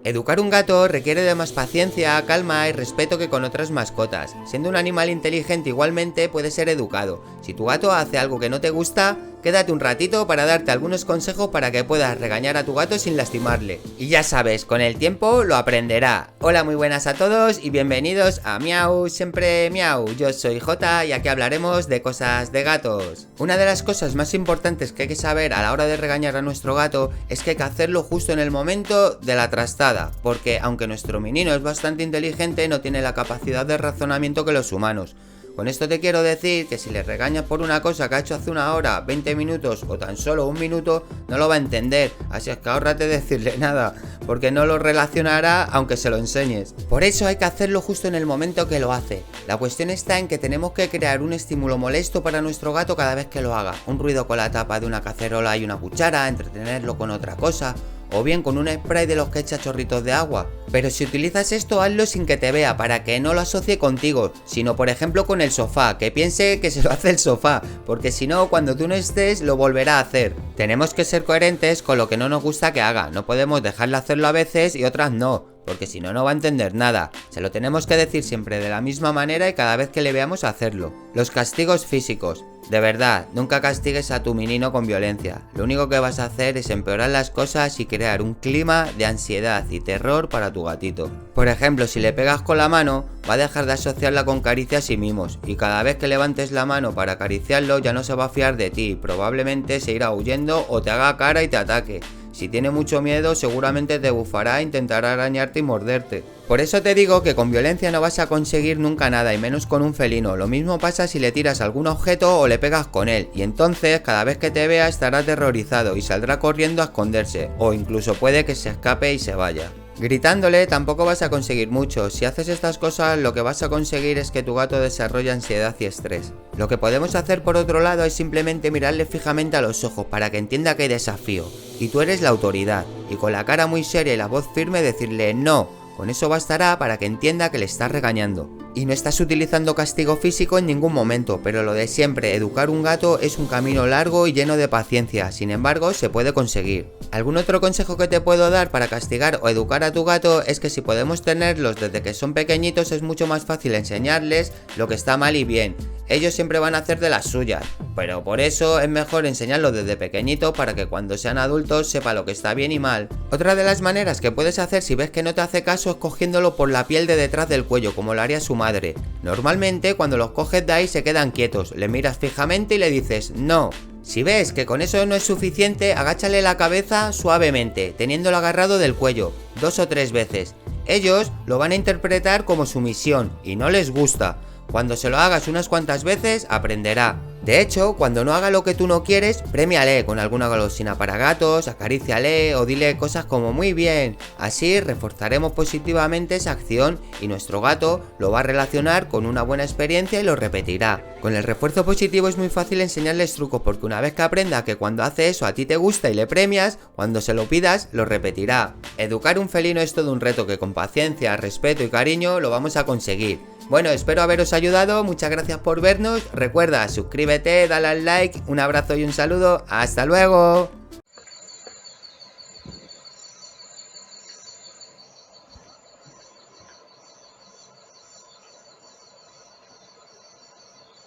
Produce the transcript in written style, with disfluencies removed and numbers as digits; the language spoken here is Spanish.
Educar un gato requiere de más paciencia, calma y respeto que con otras mascotas. Siendo un animal inteligente igualmente puede ser educado. Si tu gato hace algo que no te gusta, quédate un ratito para darte algunos consejos para que puedas regañar a tu gato sin lastimarle. Y ya sabes, con el tiempo lo aprenderá. Hola, muy buenas a todos y bienvenidos a Miau, siempre Miau. Yo soy Jota y aquí hablaremos de cosas de gatos. Una de las cosas más importantes que hay que saber a la hora de regañar a nuestro gato es que hay que hacerlo justo en el momento de la trastada, porque aunque nuestro menino es bastante inteligente, no tiene la capacidad de razonamiento que los humanos. Con esto te quiero decir que si le regañas por una cosa que ha hecho hace una hora, 20 minutos o tan solo un minuto, no lo va a entender, así es que ahórrate decirle nada, porque no lo relacionará aunque se lo enseñes. Por eso hay que hacerlo justo en el momento que lo hace. La cuestión está en que tenemos que crear un estímulo molesto para nuestro gato cada vez que lo haga, un ruido con la tapa de una cacerola y una cuchara, entretenerlo con otra cosa, o bien con un spray de los que echa chorritos de agua. Pero si utilizas esto, hazlo sin que te vea, para que no lo asocie contigo, sino por ejemplo con el sofá, que piense que se lo hace el sofá, porque si no, cuando tú no estés, lo volverá a hacer. Tenemos que ser coherentes con lo que no nos gusta que haga, no podemos dejarle hacerlo a veces y otras no, porque si no, no va a entender nada. Se lo tenemos que decir siempre de la misma manera y cada vez que le veamos hacerlo. Los castigos físicos. De verdad, nunca castigues a tu menino con violencia. Lo único que vas a hacer es empeorar las cosas y crear un clima de ansiedad y terror para tu gatito. Por ejemplo, si le pegas con la mano, va a dejar de asociarla con caricias y mimos, y cada vez que levantes la mano para acariciarlo ya no se va a fiar de ti, probablemente se irá huyendo o te haga cara y te ataque. Si tiene mucho miedo, seguramente te bufará e intentará arañarte y morderte. Por eso te digo que con violencia no vas a conseguir nunca nada, y menos con un felino. Lo mismo pasa si le tiras algún objeto o le pegas con él, y entonces cada vez que te vea estará aterrorizado y saldrá corriendo a esconderse, o incluso puede que se escape y se vaya. Gritándole tampoco vas a conseguir mucho. Si haces estas cosas, lo que vas a conseguir es que tu gato desarrolle ansiedad y estrés. Lo que podemos hacer por otro lado es simplemente mirarle fijamente a los ojos para que entienda que hay desafío, y tú eres la autoridad, y con la cara muy seria y la voz firme decirle no. Con eso bastará para que entienda que le estás regañando. Y no estás utilizando castigo físico en ningún momento, pero lo de siempre, educar un gato es un camino largo y lleno de paciencia, sin embargo se puede conseguir. ¿Algún otro consejo que te puedo dar para castigar o educar a tu gato? Es que si podemos tenerlos desde que son pequeñitos es mucho más fácil enseñarles lo que está mal y bien. Ellos siempre van a hacer de las suyas, pero por eso es mejor enseñarlo desde pequeñito para que cuando sean adultos sepa lo que está bien y mal. Otra de las maneras que puedes hacer si ves que no te hace caso es cogiéndolo por la piel de detrás del cuello, como lo haría su madre. Normalmente cuando los coges de ahí se quedan quietos, le miras fijamente y le dices no. Si ves que con eso no es suficiente, agáchale la cabeza suavemente, teniéndolo agarrado del cuello, 2 o 3 veces. Ellos lo van a interpretar como sumisión y no les gusta. Cuando se lo hagas unas cuantas veces, aprenderá. De hecho, cuando no haga lo que tú no quieres, premiale con alguna golosina para gatos, acaríciale o dile cosas como muy bien. Así reforzaremos positivamente esa acción y nuestro gato lo va a relacionar con una buena experiencia y lo repetirá. Con el refuerzo positivo es muy fácil enseñarles trucos, porque una vez que aprenda que cuando hace eso a ti te gusta y le premias, cuando se lo pidas lo repetirá. Educar un felino es todo un reto que con paciencia, respeto y cariño lo vamos a conseguir. Bueno, espero haberos ayudado, muchas gracias por vernos, recuerda, suscríbete, dale al like, un abrazo y un saludo, ¡hasta luego!